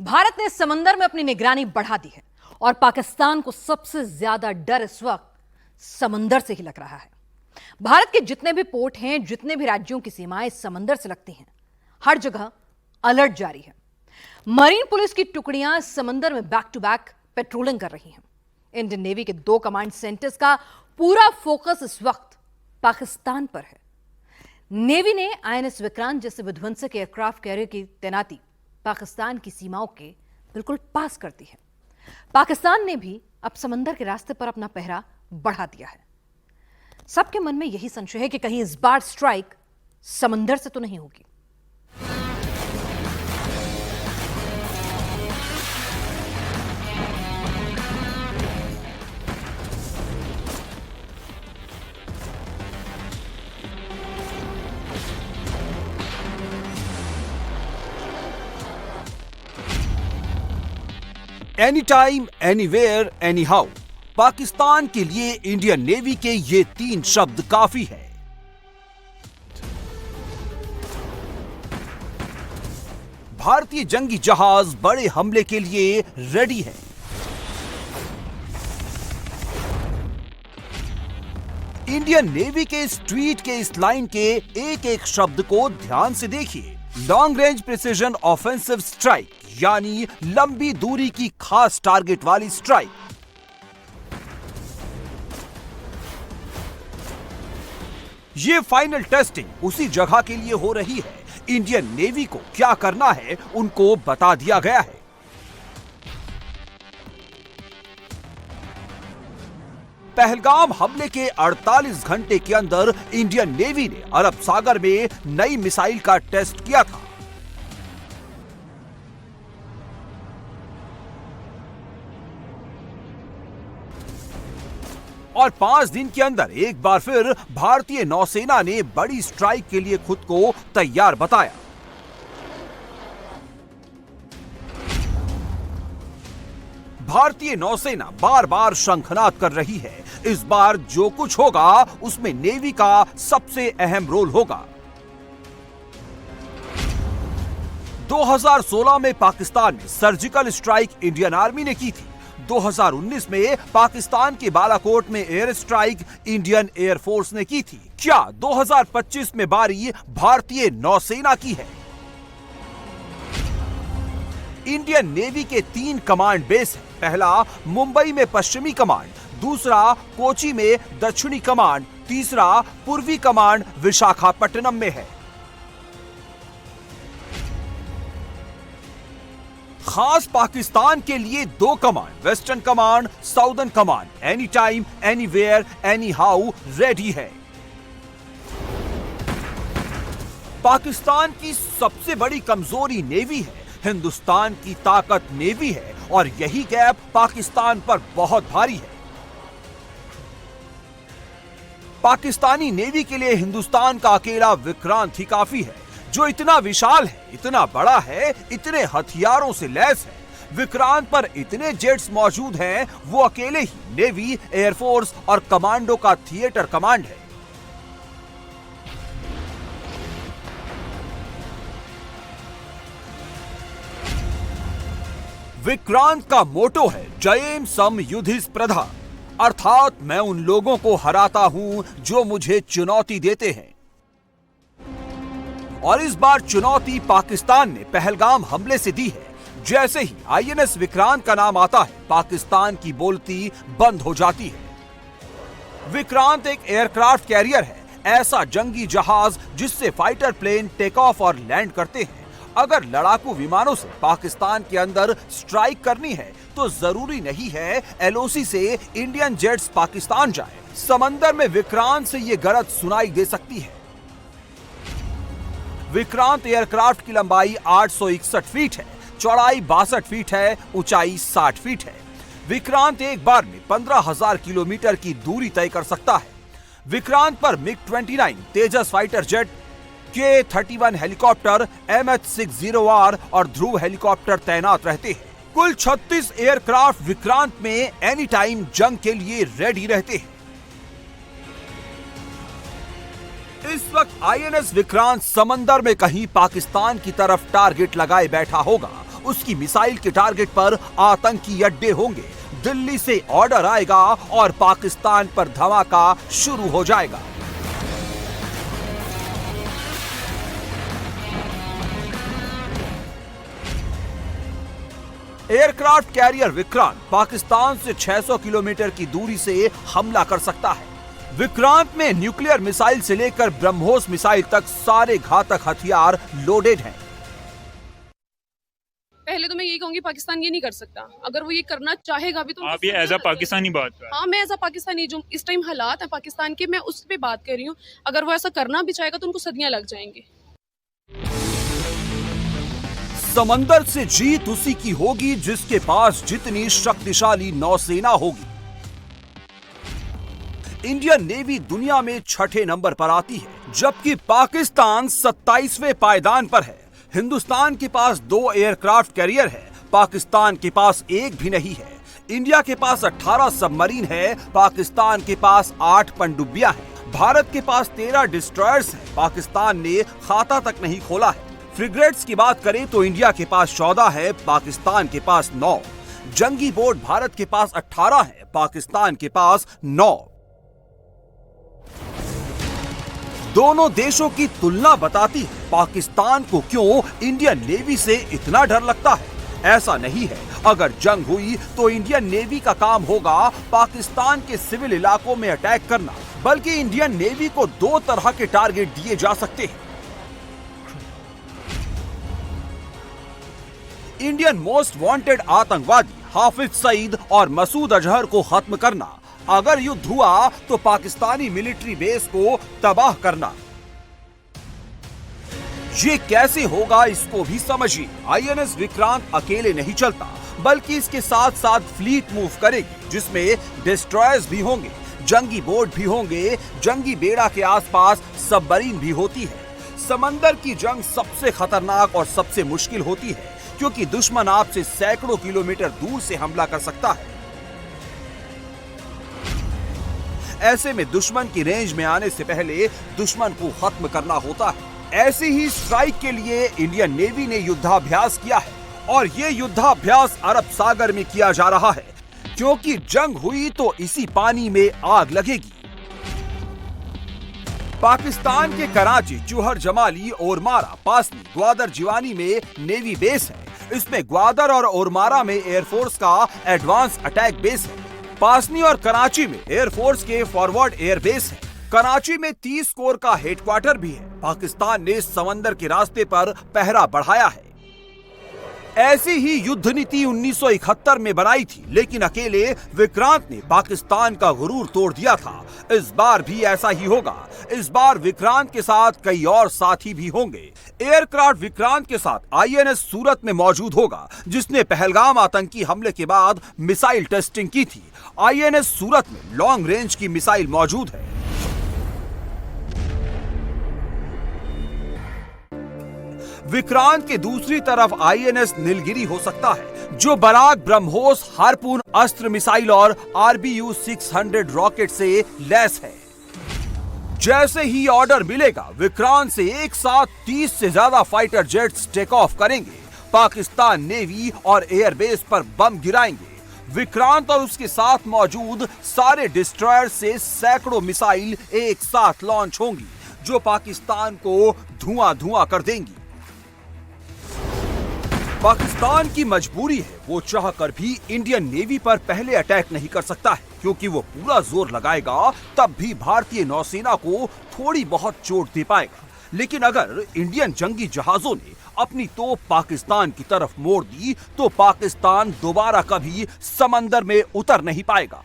भारत ने समंदर में अपनी निगरानी बढ़ा दी है और पाकिस्तान को सबसे ज्यादा डर इस वक्त समंदर से ही लग रहा है। भारत के जितने भी पोर्ट हैं, जितने भी राज्यों की सीमाएं समंदर से लगती हैं, हर जगह अलर्ट जारी है। मरीन पुलिस की टुकड़ियां समंदर में बैक टू बैक पेट्रोलिंग कर रही हैं। इंडियन नेवी के 2 कमांड सेंटर्स का पूरा फोकस इस वक्त पाकिस्तान पर है। नेवी ने आईएनएस विक्रांत जैसे विध्वंसक एयरक्राफ्ट कैरियर की तैनाती पाकिस्तान की सीमाओं के बिल्कुल पास कर दी है। पाकिस्तान ने भी अब समंदर के रास्ते पर अपना पहरा बढ़ा दिया है। सबके मन में यही संशय है कि कहीं इस बार स्ट्राइक समंदर से तो नहीं होगी। Any time, anywhere, any how, Pakistan के लिए इंडियन नेवी के ये 3 शब्द काफी है। भारतीय जंगी जहाज बड़े हमले के लिए रेडी है। इंडियन नेवी के इस ट्वीट के इस लाइन के एक एक शब्द को ध्यान से देखिए। Long range precision offensive strike, यानी लंबी दूरी की खास टारगेट वाली स्ट्राइक। ये फाइनल टेस्टिंग उसी जगह के लिए हो रही है। इंडियन नेवी को क्या करना है उनको बता दिया गया है। पहलगाम हमले के 48 घंटे के अंदर इंडियन नेवी ने अरब सागर में नई मिसाइल का टेस्ट किया था। और 5 दिन के अंदर एक बार फिर भारतीय नौसेना ने बड़ी स्ट्राइक के लिए खुद को तैयार बताया। भारतीय नौसेना बार बार शंखनाद कर रही है। इस बार जो कुछ होगा उसमें नेवी का सबसे अहम रोल होगा। 2016 में पाकिस्तान में सर्जिकल स्ट्राइक इंडियन आर्मी ने की थी। 2019 में पाकिस्तान के बालाकोट में एयर स्ट्राइक इंडियन एयरफोर्स ने की थी। क्या 2025 में बारी भारतीय नौसेना की है? इंडियन नेवी के 3 कमांड बेस हैं। पहला मुंबई में पश्चिमी कमांड, दूसरा कोची में दक्षिणी कमांड, तीसरा पूर्वी कमांड विशाखापट्टनम में है। खास पाकिस्तान के लिए 2 command, western command, southern command, any time, anywhere, any how ready है। पाकिस्तान की सबसे बड़ी कमजोरी नेवी है। हिंदुस्तान की ताकत नेवी है और यही गैप पाकिस्तान पर बहुत भारी है। पाकिस्तानी नेवी के लिए हिंदुस्तान का अकेला विक्रांत ही काफी है, जो इतना विशाल है, इतना बड़ा है, इतने हथियारों से लैस है। विक्रांत पर इतने जेट्स मौजूद हैं, वो अकेले ही नेवी, एयरफोर्स और कमांडो का थिएटर कमांड है। विक्रांत का मोटो है जयेम सम युधिस प्रधा, अर्थात मैं उन लोगों को हराता हूं जो मुझे चुनौती देते हैं। और इस बार चुनौती पाकिस्तान ने पहलगाम हमले से दी है। जैसे ही आईएनएस विक्रांत का नाम आता है, पाकिस्तान की बोलती बंद हो जाती है। विक्रांत एक एयरक्राफ्ट कैरियर है, ऐसा जंगी जहाज जिससे फाइटर प्लेन टेक ऑफ और लैंड करते हैं। अगर लड़ाकू विमानों से पाकिस्तान के अंदर स्ट्राइक करनी है तो जरूरी नहीं है एलओसी से इंडियन जेट्स पाकिस्तान जाए। समंदर में विक्रांत से ये गरज सुनाई दे सकती है। विक्रांत एयरक्राफ्ट की लंबाई 861 फीट है, चौड़ाई 62 फीट है, ऊंचाई 60 फीट है। विक्रांत एक बार में 15,000 किलोमीटर की दूरी तय कर सकता है। विक्रांत पर मिग-29 Tejas fighter jet, K-31 helicopter, MH-60R और ध्रुव हेलीकॉप्टर तैनात रहते हैं। कुल 36 एयरक्राफ्ट विक्रांत में एनी टाइम जंग के लिए रेडी रहते हैं। इस वक्त आईएनएस विक्रांत समंदर में कहीं पाकिस्तान की तरफ टारगेट लगाए बैठा होगा उसकी मिसाइल के टारगेट पर आतंकी अड्डे होंगे। दिल्ली से ऑर्डर आएगा और पाकिस्तान पर धमाका शुरू हो जाएगा। एयरक्राफ्ट कैरियर विक्रांत पाकिस्तान से 600 किलोमीटर की दूरी से हमला कर सकता है। विक्रांत में न्यूक्लियर मिसाइल से लेकर ब्रह्मोस मिसाइल तक सारे घातक हथियार लोडेड हैं। पहले तो मैं यही कहूंगी, पाकिस्तान ये नहीं कर सकता। अगर वो ये करना चाहेगा भी तो आप ये एज अ पाकिस्तानी बात कर। हाँ, मैं एज अ पाकिस्तानी, जो इस टाइम हालात है पाकिस्तान के, मैं उस पे बात कर रही हूँ। अगर वो ऐसा करना भी चाहेगा तो उनको सदियां लग जाएंगी। समंदर से जीत उसी की होगी जिसके पास जितनी शक्तिशाली नौसेना होगी। इंडियन नेवी दुनिया में 6ठे नंबर पर आती है, जबकि पाकिस्तान 27वें पायदान पर है। हिंदुस्तान के पास 2 एयरक्राफ्ट कैरियर है, पाकिस्तान के पास एक भी नहीं है। इंडिया के पास 18 सबमरीन है, पाकिस्तान के पास 8 पनडुब्बियां हैं। भारत के पास 13 डिस्ट्रॉयर्स हैं, पाकिस्तान ने खाता तक नहीं खोला है। फ्रिगेट्स की बात करें तो इंडिया के पास 14 है, पाकिस्तान के पास 9। जंगी बोट भारत के पास 18 है, पाकिस्तान के पास 9। दोनों देशों की तुलना बताती है पाकिस्तान को क्यों इंडियन नेवी से इतना डर लगता है। ऐसा नहीं है, अगर जंग हुई तो इंडियन नेवी का काम होगा पाकिस्तान के सिविल इलाकों में अटैक करना, बल्कि इंडियन नेवी को 2 तरह के टारगेट दिए जा सकते हैं। इंडियन मोस्ट वांटेड आतंकवादी हाफिज सईद और मसूद अजहर को खत्म करना, अगर युद्ध हुआ तो पाकिस्तानी मिलिट्री बेस को तबाह करना। ये कैसे होगा इसको भी समझिए। आईएनएस विक्रांत अकेले नहीं चलता, बल्कि इसके साथ साथ फ्लीट मूव करेगी, जिसमें डिस्ट्रॉयर्स भी होंगे, जंगी बोट भी होंगे, जंगी बेड़ा के आसपास सबमरीन भी होती है। समंदर की जंग सबसे खतरनाक और सबसे मुश्किल होती है, क्योंकि दुश्मन आपसे सैकड़ों किलोमीटर दूर से हमला कर सकता है। ऐसे में दुश्मन की रेंज में आने से पहले दुश्मन को खत्म करना होता है। ऐसी ही स्ट्राइक के लिए इंडियन नेवी ने युद्धाभ्यास किया है, और ये युद्धाभ्यास अरब सागर में किया जा रहा है, क्योंकि जंग हुई तो इसी पानी में आग लगेगी। पाकिस्तान के कराची, चूहर जमाली, ओरमारा, पासनी, ग्वादर जिवानी में नेवी बेस है। इसमें ग्वादर और ओरमारा में एयरफोर्स का एडवांस अटैक बेस है। पासनी और कराची में एयरफोर्स के फॉरवर्ड एयर बेस है। कराची में 30 कोर का हेडक्वार्टर भी है। पाकिस्तान ने समंदर के रास्ते पर पहरा बढ़ाया है। ऐसी ही युद्ध नीति 1971 में बनाई थी, लेकिन अकेले विक्रांत ने पाकिस्तान का गुरूर तोड़ दिया था। इस बार भी ऐसा ही होगा। इस बार विक्रांत के साथ कई और साथी भी होंगे। एयरक्राफ्ट विक्रांत के साथ आईएनएस सूरत में मौजूद होगा, जिसने पहलगाम आतंकी हमले के बाद मिसाइल टेस्टिंग की थी। आईएनएस सूरत में लॉन्ग रेंज की मिसाइल मौजूद है। विक्रांत के दूसरी तरफ आईएनएस नीलगिरी हो सकता है, जो बराक, ब्रह्मोस, हार्पून अस्त्र मिसाइल और RBU 600 रॉकेट से लैस है। जैसे ही ऑर्डर मिलेगा, विक्रांत से एक साथ 30 से ज्यादा फाइटर जेट्स टेक ऑफ करेंगे, पाकिस्तान नेवी और एयरबेस पर बम गिराएंगे। विक्रांत और उसके साथ मौजूद सारे डिस्ट्रॉयर से सैकड़ों मिसाइल एक साथ लॉन्च होंगी, जो पाकिस्तान को धुआं धुआं कर देंगी। पाकिस्तान की मजबूरी है, वो चाहकर भी इंडियन नेवी पर पहले अटैक नहीं कर सकता है, क्योंकि वो पूरा जोर लगाएगा तब भी भारतीय नौसेना को थोड़ी बहुत चोट दे पाएगा। लेकिन अगर इंडियन जंगी जहाजों ने अपनी तोप पाकिस्तान की तरफ मोड़ दी तो पाकिस्तान दोबारा कभी समंदर में उतर नहीं पाएगा।